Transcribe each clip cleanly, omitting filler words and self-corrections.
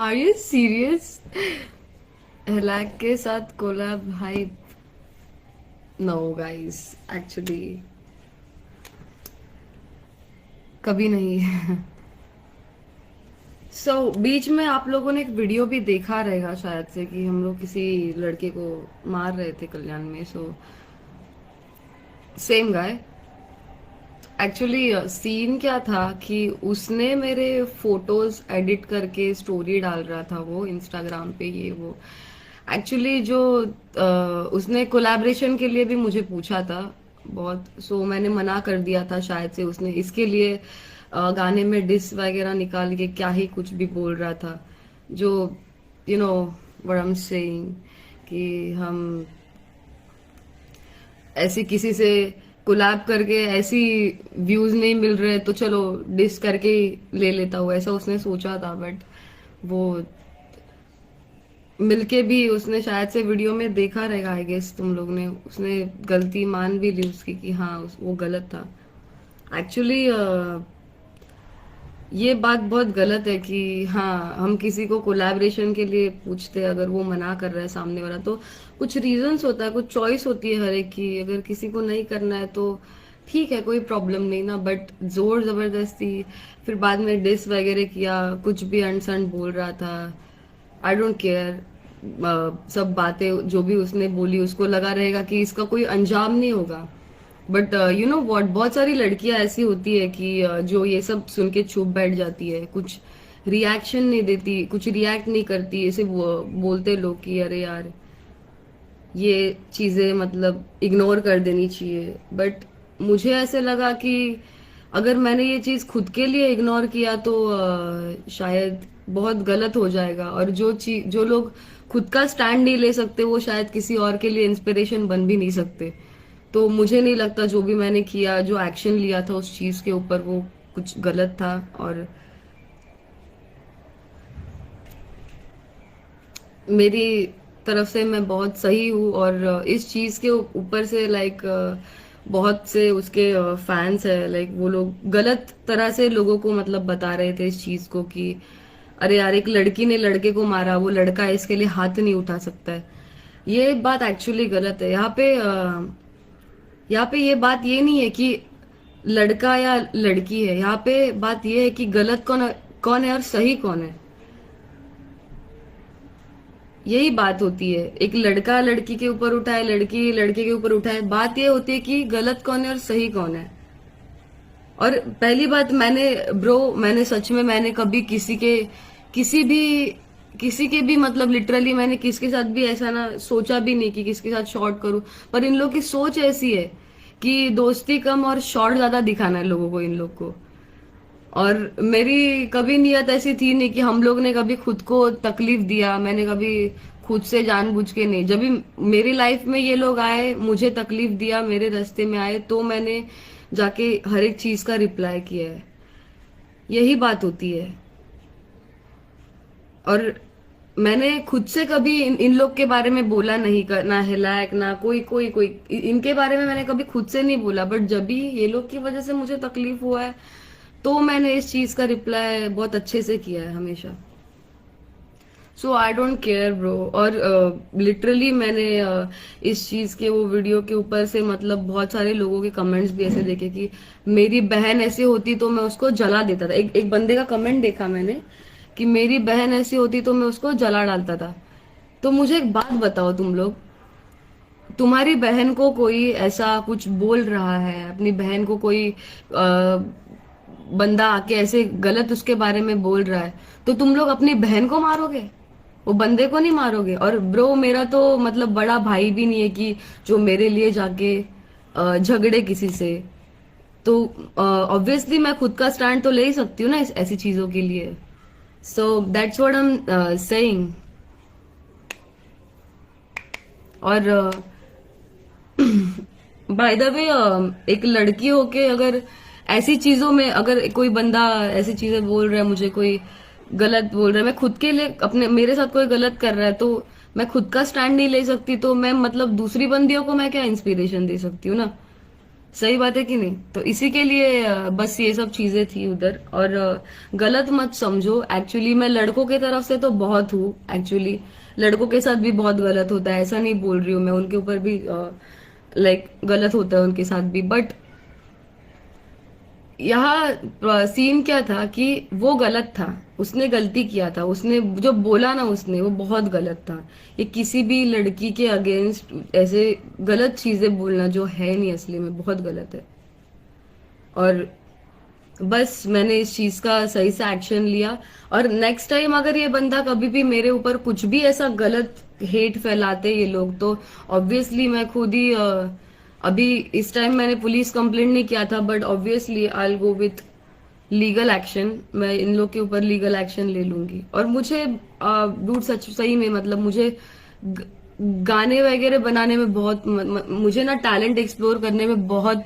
Are you serious? हलाक के साथ collab hype? No guys, actually कभी नहीं। बीच में आप लोगों ने एक वीडियो भी देखा रहेगा शायद से कि हम लोग किसी लड़के को मार रहे थे कल्याण में। Same guy. एक्चुअली सीन क्या था कि उसने मेरे फोटोज एडिट करके स्टोरी डाल रहा था वो इंस्टाग्राम पे, ये वो। एक्चुअली जो उसने कोलैबोरेशन के लिए भी मुझे पूछा था बहुत। मैंने मना कर दिया था शायद से। उसने इसके लिए गाने में डिस वगैरह निकाल के क्या ही कुछ भी बोल रहा था, जो you know what I am saying, कि हम ऐसे किसी से कोलैब करके ऐसी व्यूज नहीं मिल रहे तो चलो डिस करके ही ले लेता हूँ, ऐसा उसने सोचा था। बट वो मिलके भी उसने शायद से वीडियो में देखा रहेगा, आई गेस तुम लोग ने। उसने गलती मान भी ली उसकी कि हाँ वो गलत था। एक्चुअली ये बात बहुत गलत है कि हाँ हम किसी को कोलैबोरेशन के लिए पूछते हैं, अगर वो मना कर रहा है सामने वाला तो कुछ रीजंस होता है, कुछ चॉइस होती है हर एक की। अगर किसी को नहीं करना है तो ठीक है, कोई प्रॉब्लम नहीं ना। बट जोर जबरदस्ती, फिर बाद में डिस वगैरह किया, कुछ भी अनसन बोल रहा था। I don't care. सब बातें जो भी उसने बोली उसको लगा रहेगा कि इसका कोई अंजाम नहीं होगा। बट यू नो व्हाट, बहुत सारी लड़कियां ऐसी होती है कि जो ये सब सुन के चुप बैठ जाती है, कुछ रिएक्शन नहीं देती, कुछ रिएक्ट नहीं करती। ऐसे बोलते लोग कि अरे यार ये चीजें मतलब इग्नोर कर देनी चाहिए। बट मुझे ऐसे लगा कि अगर मैंने ये चीज खुद के लिए इग्नोर किया तो शायद बहुत गलत हो जाएगा। और जो लोग खुद का स्टैंड नहीं ले सकते वो शायद किसी और के लिए इंस्पिरेशन बन भी नहीं सकते। तो मुझे नहीं लगता जो भी मैंने किया, जो एक्शन लिया था उस चीज के ऊपर, वो कुछ गलत था। और मेरी तरफ से मैं बहुत सही हूँ। और इस चीज के ऊपर से लाइक बहुत से उसके फैंस है, लाइक वो लोग गलत तरह से लोगों को मतलब बता रहे थे इस चीज को कि अरे यार एक लड़की ने लड़के को मारा, वो लड़का इसके लिए हाथ नहीं उठा सकता है। ये बात एक्चुअली गलत है। यहाँ पे ये बात ये नहीं है कि लड़का या लड़की है, यहाँ पे बात ये है कि गलत कौन है और सही कौन है। यही बात होती है। एक लड़का लड़की के ऊपर उठाए, लड़की लड़के के ऊपर उठाए, बात ये होती है कि गलत कौन है और सही कौन है। और पहली बात, मैंने सच में मैंने कभी किसी भी किसी के भी मतलब लिटरली मैंने किसके साथ भी ऐसा ना सोचा भी नहीं कि किसके साथ शॉर्ट करूं। पर इन लोग की सोच ऐसी है कि दोस्ती कम और शॉर्ट ज्यादा दिखाना है लोगों को, इन लोग को। और मेरी कभी नियत ऐसी थी नहीं कि हम लोग ने कभी खुद को तकलीफ दिया। मैंने कभी खुद से जानबूझ के नहीं। जब भी मेरी लाइफ में ये लोग आए, मुझे तकलीफ दिया, मेरे रास्ते में आए, तो मैंने जाके हर एक चीज का रिप्लाई किया है। यही बात होती है। और मैंने खुद से कभी इन लोग के बारे में बोला नहीं, ना हिलाक ना कोई इनके बारे में मैंने कभी खुद से नहीं बोला। बट जब भी ये लोग की वजह से मुझे तकलीफ हुआ है तो मैंने इस चीज का रिप्लाई बहुत अच्छे से किया है हमेशा। I don't care bro. और लिटरली मैंने इस चीज के वो वीडियो के ऊपर से मतलब बहुत सारे लोगों के कमेंट्स भी ऐसे देखे कि मेरी बहन ऐसी होती तो मैं उसको जला देता था। एक बंदे का कमेंट देखा मैंने कि मेरी बहन ऐसी होती तो मैं उसको जला डालता था। तो मुझे एक बात बताओ तुम लोग, तुम्हारी बहन को कोई ऐसा कुछ बोल रहा है, अपनी बहन को कोई बंदा आके ऐसे गलत उसके बारे में बोल रहा है, तो तुम लोग अपनी बहन को मारोगे, वो बंदे को नहीं मारोगे? और ब्रो मेरा तो मतलब बड़ा भाई भी नहीं है कि जो मेरे लिए जाके झगड़े किसी से। तो ऑब्वियसली मैं खुद का स्टैंड तो ले ही सकती हूँ ना ऐसी चीजों के लिए। That's what I am saying. और बाय द वे, एक लड़की होके अगर ऐसी चीजों में अगर कोई बंदा ऐसी चीजें बोल रहा है, मुझे कोई गलत बोल रहा है, मैं खुद के लिए अपने मेरे साथ कोई गलत कर रहा है तो मैं खुद का स्टैंड नहीं ले सकती, तो मैं मतलब दूसरी बंदियों को मैं क्या इंस्पिरेशन दे सकती हूँ ना। सही बात है कि नहीं? तो इसी के लिए बस ये सब चीजें थी उधर। और गलत मत समझो, एक्चुअली मैं लड़कों की तरफ से तो बहुत हूँ एक्चुअली। लड़कों के साथ भी बहुत गलत होता है, ऐसा नहीं बोल रही हूँ मैं, उनके ऊपर भी लाइक गलत होता है उनके साथ भी। बट यहाँ सीन क्या था कि वो गलत था, उसने गलती किया था, उसने जो बोला ना उसने वो बहुत गलत था। ये किसी भी लड़की के अगेंस्ट ऐसे गलत चीजें बोलना जो है नहीं असली में बहुत गलत है। और बस मैंने इस चीज का सही से एक्शन लिया। और नेक्स्ट टाइम अगर ये बंदा कभी भी मेरे ऊपर कुछ भी ऐसा गलत हेट फैलाते ये लोग, तो ऑब्वियसली मैं खुद ही अभी इस टाइम मैंने पुलिस कंप्लेंट नहीं किया था, but obviously I will go with legal action. मैं इन लोग के ऊपर लीगल एक्शन ले लूंगी। और मुझे डूड सच सही में मतलब मुझे ग- गाने वगैरह बनाने में बहुत मुझे ना टैलेंट एक्सप्लोर करने में बहुत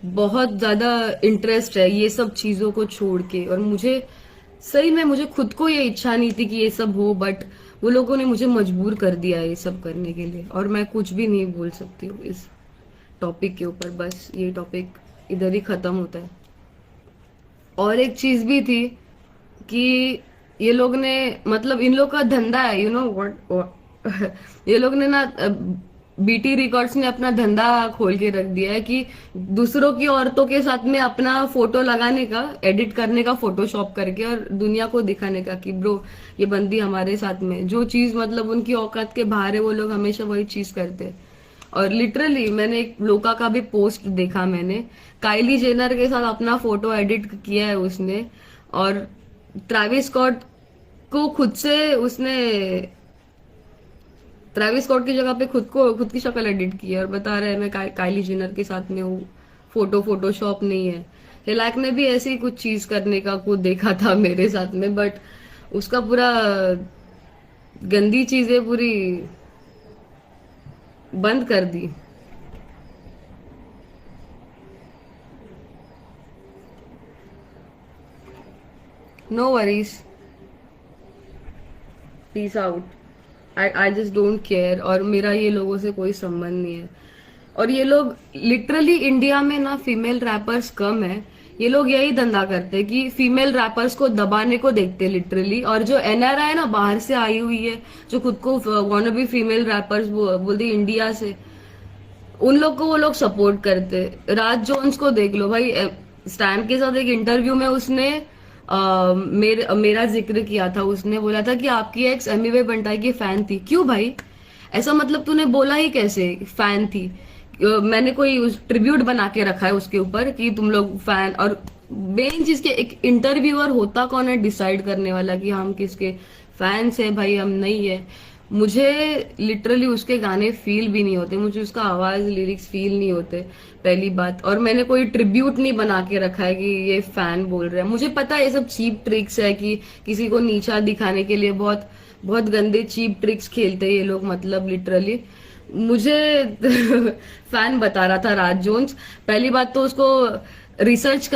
बहुत ज्यादा इंटरेस्ट है, ये सब चीजों को छोड़ के। और मुझे सही में मुझे खुद को ये इच्छा नहीं थी कि ये सब हो, बट वो लोगों ने मुझे मजबूर कर दिया ये सब करने के लिए। और मैं कुछ भी नहीं बोल सकती हूँ इस टॉपिक के ऊपर, बस ये टॉपिक इधर ही खत्म होता है। और एक चीज भी थी कि ये लोग ने मतलब इन लोग का धंधा है, यू नो व्हाट ये लोग ने ना बीटी रिकॉर्ड्स ने अपना धंधा खोल के रख दिया है कि दूसरों की औरतों के साथ में अपना फोटो लगाने का, एडिट करने का फोटोशॉप करके, और दुनिया को दिखाने का कि ब्रो ये बंदी हमारे साथ में, जो चीज मतलब उनकी औकात के बाहर है वो लोग हमेशा वही चीज करते हैं। और लिटरली मैंने एक लोका का भी पोस्ट देखा मैंने, काइली जेनर के साथ अपना फोटो एडिट किया है उसने। और ट्रैविस स्कॉट को खुद से उसने ट्रैविस स्कॉट की जगह पे खुद की शक्ल एडिट की है और बता रहा है मैं काइली जेनर के साथ में हूँ, फोटोशॉप नहीं है। हिलाक ने भी ऐसे ही कुछ चीज करने का को देखा था मेरे साथ में, बट उसका पूरा गंदी चीजें पूरी बंद कर दी। No worries, peace out. I just don't care, और मेरा ये लोगों से कोई संबंध नहीं है। और ये लोग लिटरली इंडिया में ना फीमेल रैपर्स कम है, ये लोग यही धंधा करते हैं कि फीमेल रैपर्स को दबाने को देखते हैं लिटरली। और जो एनआरआई ना बाहर से आई हुई है, जो खुद को वांना बी फीमेल रैपर्स बोलती इंडिया से, उन लोग को वो लोग सपोर्ट करते। राज जोन्स को देख लो भाई, स्टैन के साथ एक इंटरव्यू में उसने मेरा जिक्र किया था। उसने बोला था कि आपकी एक्स एमी वे बंटाई की फैन थी। क्यों भाई? ऐसा मतलब तूने बोला ही कैसे फैन थी? मैंने कोई उस ट्रिब्यूट बना के रखा है उसके ऊपर कि तुम लोग फैन? और मेन चीज के एक इंटरव्यूअर होता कौन है डिसाइड करने वाला कि हम किसके फैंस है? भाई हम नहीं है। मुझे लिटरली उसके गाने फील भी नहीं होते, मुझे उसका आवाज लिरिक्स फील नहीं होते, पहली बात। और मैंने कोई ट्रिब्यूट नहीं बना के रखा है कि ये फैन बोल रहा है। मुझे पता है ये सब चीप ट्रिक्स है कि किसी को नीचा दिखाने के लिए बहुत बहुत गंदे चीप ट्रिक्स खेलते हैं ये लोग, मतलब लिटरली। मुझे फैन बता रहा था राज जोन्स। पहली बात तो उसको रिसर्च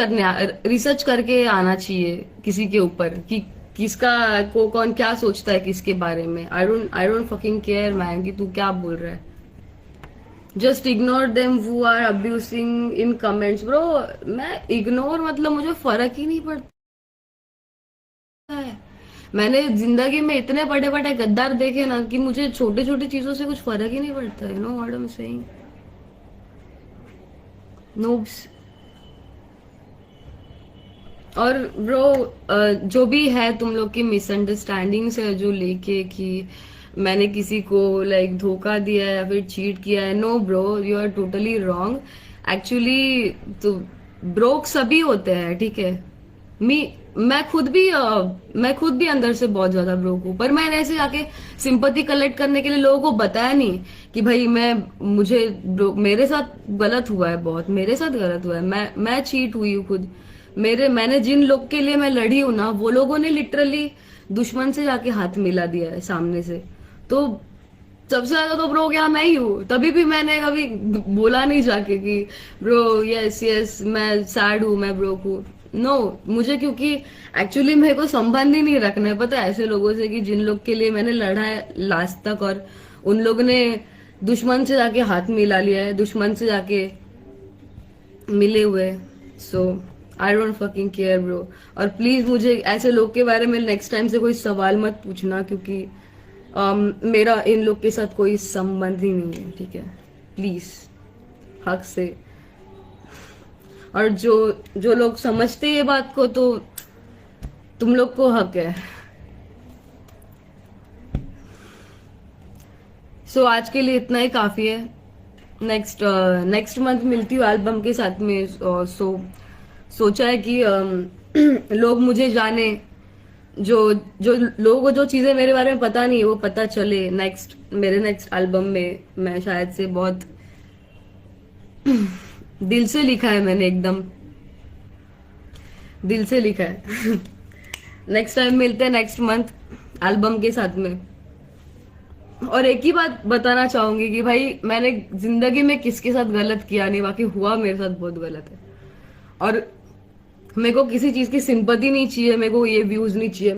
करके आना चाहिए किसी के ऊपर कि किसका को कौन क्या सोचता है किसके बारे में। I don't fucking care man कि तू क्या बोल रहा है। Just ignore them who are abusing in comments bro. मैं इग्नोर मतलब मुझे फर्क ही नहीं पड़ता है। मैंने जिंदगी में इतने बड़े बड़े गद्दार देखे ना कि मुझे छोटी छोटी चीजों से कुछ फर्क ही नहीं पड़ता, you know what I am saying. Knobs. और ब्रो जो भी है तुम लोग की मिसअंडरस्टैंडिंग्स है जो लेके कि मैंने किसी को लाइक धोखा दिया है या फिर चीट किया है, no bro, you are totally wrong actually. तो ब्रोक सभी होते हैं, ठीक है। मी मैं खुद भी अंदर से बहुत ज्यादा ब्रोक हूँ, पर मैंने ऐसे जाके सिंपैथी कलेक्ट करने के लिए लोगों को बताया नहीं कि भाई मेरे साथ गलत हुआ है, बहुत मेरे साथ गलत हुआ है, मैं चीट हुई हूँ खुद। मैंने जिन लोग के लिए मैं लड़ी हूं ना, वो लोगों ने लिटरली दुश्मन से जाके हाथ मिला दिया है सामने से। तो सबसे ज्यादा तो ब्रो क्या मैं ही हूँ, तभी भी मैंने कभी बोला नहीं जाके कि ब्रो यस यस मैं सैड हूँ, मैं ब्रोक हूँ। नो मुझे क्योंकि एक्चुअली मेरे को संबंध ही नहीं रखना है पता है ऐसे लोगों से कि जिन लोग के लिए मैंने लड़ा है लास्ट तक, और उन लोग ने दुश्मन से जाके हाथ मिला लिया है, दुश्मन से जाके मिले हुए। So I don't fucking care bro. और प्लीज मुझे ऐसे लोग के बारे में नेक्स्ट टाइम से कोई सवाल मत पूछना, क्योंकि मेरा इन लोग के साथ कोई संबंध ही नहीं है, ठीक है? प्लीज, हक से। और जो जो लोग समझते ये बात को, तो तुम लोग को हक है। सो आज के लिए इतना ही काफी है। नेक्स्ट मंथ मिलती हूँ एल्बम के साथ में। सोचा है कि लोग मुझे जाने, जो जो लोगों को जो चीजें मेरे बारे में पता नहीं है वो पता चले। मेरे नेक्स्ट एल्बम में मैं शायद से बहुत दिल से लिखा है मैंने, एकदम दिल से लिखा है। नेक्स्ट टाइम मिलते हैं नेक्स्ट मंथ एल्बम के साथ में। और एक ही बात बताना चाहूंगी कि भाई मैंने जिंदगी में किसके साथ गलत किया नहीं, बाकी हुआ मेरे साथ बहुत गलत है। और मेरे को किसी चीज की सिंपैथी नहीं चाहिए, मेरे को ये व्यूज नहीं चाहिए।